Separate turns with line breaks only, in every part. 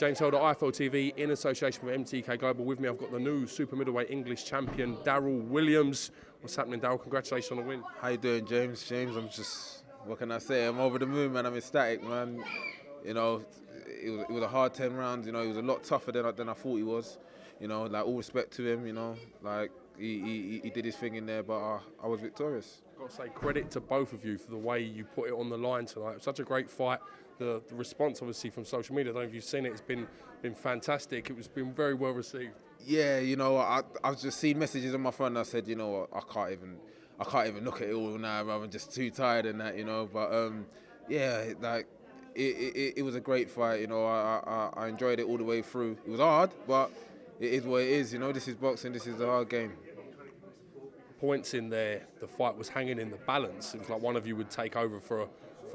James Holder, IFL TV, in association with MTK Global. With me, I've got the new super middleweight English champion, Darryll Williams. What's happening, Darryll? Congratulations on the win.
How you doing, James? James, I'm just, what can I say? I'm over the moon, man. I'm ecstatic, man. You know, it was a hard 10 rounds. You know, he was a lot tougher than I thought he was. You know, like, all respect to him. You know, like he did his thing in there, but I was victorious.
I've got to say credit to both of you for the way you put it on the line tonight. It was such a great fight. The response, obviously, from social media, I don't know if you've seen it, it's been fantastic. It's been very well received.
Yeah, you know, I've just seen messages on my phone and I said, you know what, I can't even look at it all now, I'm just too tired and that, you know. But yeah, like it was a great fight, you know. I enjoyed it all the way through. It was hard, but it is what it is, you know. This is boxing, this is a hard game.
Points in there, the fight was hanging in the balance. It was like one of you would take over for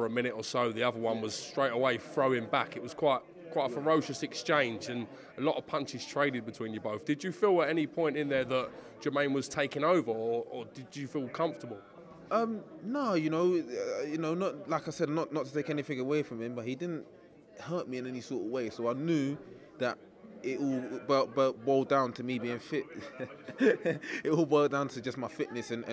a minute or so. The other one was straight away throwing back. It was quite a ferocious exchange and a lot of punches traded between you both. Did you feel at any point in there that Jarmaine was taking over, or did you feel comfortable?
No, you know, not like I said, not to take anything away from him, but he didn't hurt me in any sort of way. So I knew that it all boiled down to me being fit. It all boiled down to just my fitness and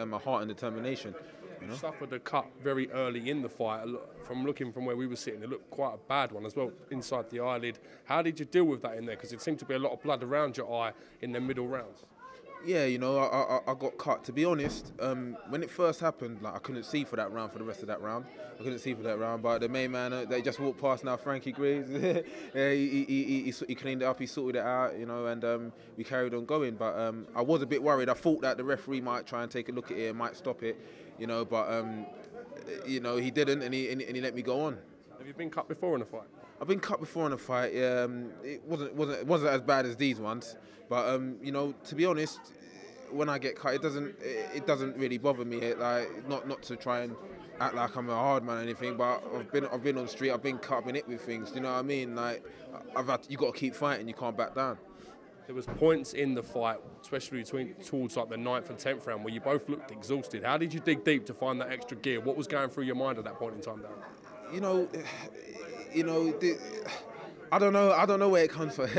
my heart and determination. You know?
Suffered a cut very early in the fight. From looking from where we were sitting, it looked quite a bad one as well, inside the eyelid. How did you deal with that in there? Because it seemed to be a lot of blood around your eye in the middle rounds.
Yeah, you know, I got cut. To be honest, when it first happened, like I couldn't see for that round, for the rest of that round. I couldn't see for that round, but the main man, they just walked past now, Frankie Graves. Yeah, he cleaned it up, he sorted it out, you know, and we carried on going. But I was a bit worried. I thought that the referee might try and take a look at it and might stop it, you know, but you know, he didn't, and he let me go on.
Have you been cut before in a fight?
I've been cut before in a fight. It wasn't as bad as these ones, but you know, to be honest, when I get cut, it doesn't really bother me. Like not to try and act like I'm a hard man or anything, but I've been on the street, I've been cut, I've been hit with things. You know what I mean? Like you got to keep fighting, you can't back down.
There was points in the fight, especially towards like the 9th and 10th round, where you both looked exhausted. How did you dig deep to find that extra gear? What was going through your mind at that point in time, Darryll?
You know, I don't know where it comes from.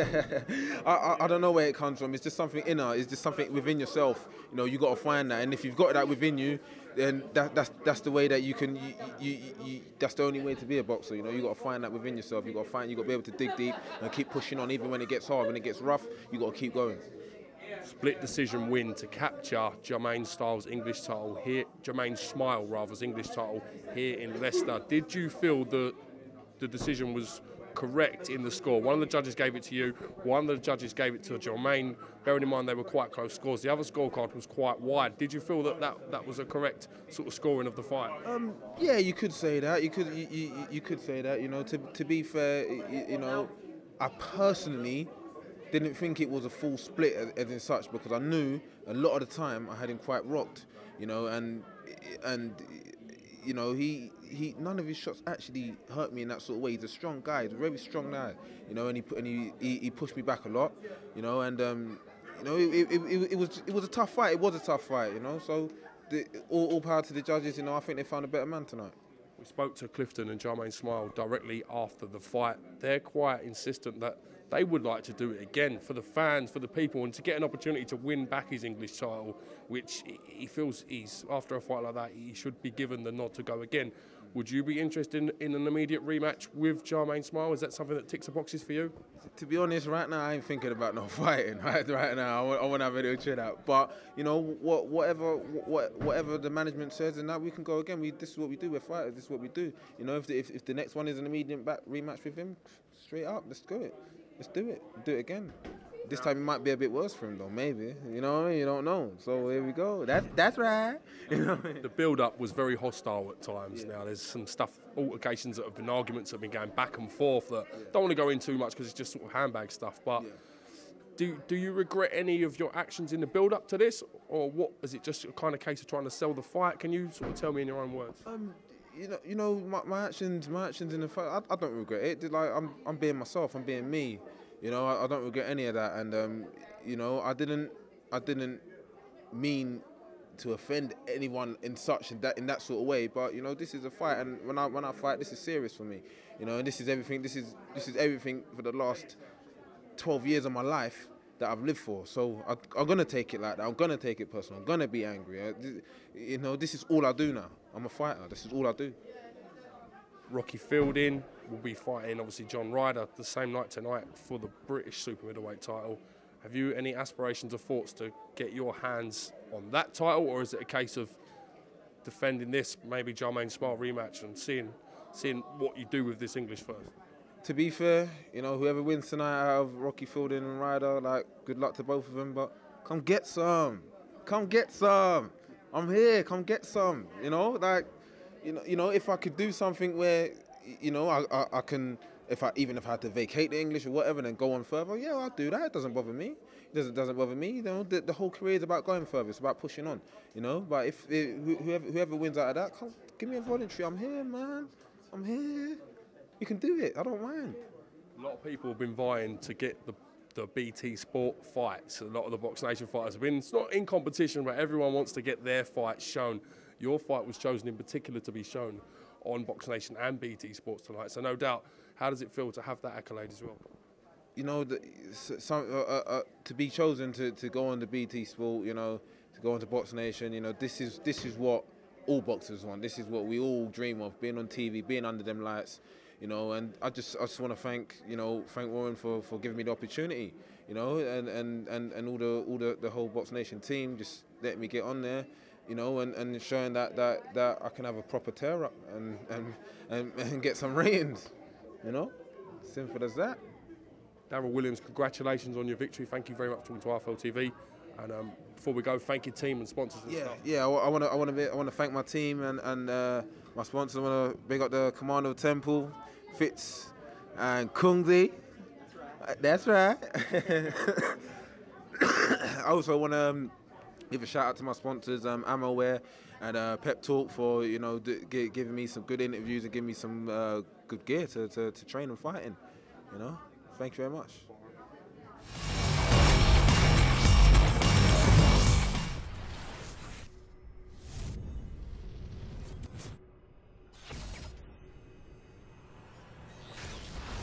I don't know where it comes from. It's just something inner. It's just something within yourself. You know, you got to find that, and if you've got that within you, then that's the way that you can. That's the only way to be a boxer. You know, you got to find that within yourself. You got to be able to dig deep and keep pushing on, even when it gets hard, when it gets rough. You got to keep going.
Split decision win to capture Jarmaine Smyle's English title here. Jarmaine Smyle, rather's English title here in Leicester. Did you feel that the decision was correct in the score? One of the judges gave it to you, one of the judges gave it to Jarmaine. Bearing in mind they were quite close scores, the other scorecard was quite wide. Did you feel that was a correct sort of scoring of the fight?
Yeah, you could say that. You could say that. You know, to be fair, you know, I personally didn't think it was a full split as in such, because I knew a lot of the time I had him quite rocked. You know, and you know, he none of his shots actually hurt me in that sort of way. He's a strong guy. He's a very strong guy. You know, and he pushed me back a lot. You know, and you know, it was a tough fight. It was a tough fight. You know, so all power to the judges. You know, I think they found a better man tonight.
We spoke to Clifton and Jarmaine Smyle directly after the fight. They're quite insistent that they would like to do it again for the fans, for the people, and to get an opportunity to win back his English title, which he feels after a fight like that, he should be given the nod to go again. Would you be interested in an immediate rematch with Jarmaine Smyle? Is that something that ticks the boxes for you?
To be honest, right now I ain't thinking about no fighting. Right now, I want to have a little chill out. But you know, whatever the management says, and that we can go again. This is what we do. We're fighters. This is what we do. You know, if the next one is an immediate rematch with him, straight up, let's go it. Let's do it. Do it again. This time it might be a bit worse for him, though. Maybe. You know what I mean? You don't know. So here we go. That's right. You know what I mean?
The build-up was very hostile at times. Yeah. Now there's some altercations that have been arguments that have been going back and forth that don't want to go in too much because it's just sort of handbag stuff. But do you regret any of your actions in the build-up to this, or what? Is it just a kind of case of trying to sell the fight? Can you sort of tell me in your own words?
You know, my actions in the fight, I don't regret it. Like I'm being myself. I'm being me. You know, I don't regret any of that. And you know, I didn't mean to offend anyone in that sort of way. But you know, this is a fight, and when I fight, this is serious for me. You know, and this is everything. This is everything for the last 12 years of my life that I've lived for. So I'm gonna take it like that. I'm gonna take it personal. I'm gonna be angry. You know, this is all I do now. I'm a fighter. This is all I do.
Rocky Fielding will be fighting, obviously, John Ryder the same night tonight for the British super middleweight title. Have you any aspirations or thoughts to get your hands on that title, or is it a case of defending this, maybe Jarmaine Smyle rematch, and seeing what you do with this English first?
To be fair, you know, whoever wins tonight out of Rocky Fielding and Ryder, like, good luck to both of them. But come get some, come get some. I'm here. Come get some. You know, like, you know, if I could do something where, you know, I can, even if I had to vacate the English or whatever, then go on further, yeah, I'll do that. It doesn't bother me. It doesn't bother me. You know, the whole career is about going further. It's about pushing on. You know, but if whoever wins out of that, come give me a voluntary. I'm here, man. I'm here. You can do it. I don't mind.
A lot of people have been vying to get the BT Sport fights. A lot of the BoxNation fighters have been, it's not in competition, but everyone wants to get their fight shown. Your fight was chosen in particular to be shown on BoxNation and BT Sports tonight. So no doubt, how does it feel to have that accolade as well?
You know, to be chosen to go on the BT Sport, you know, to go on to BoxNation, you know, this is what all boxers want. This is what we all dream of, being on TV, being under them lights. You know, and I just want to thank Warren for giving me the opportunity, you know, and all the whole BoxNation team just letting me get on there, you know, and showing that I can have a proper tear up and get some ratings, you know, simple as that.
Darryll Williams, congratulations on your victory. Thank you very much for talking to RFL TV. And before we go, thank your team and sponsors. And stuff.
I want to thank my team and my sponsors. I want to big up the Commando Temple, Fitz, and Kungzi. That's right. I also want to give a shout out to my sponsors, Amoware and Pep Talk, for giving me some good interviews and giving me some good gear to train and fighting. You know, thank you very much.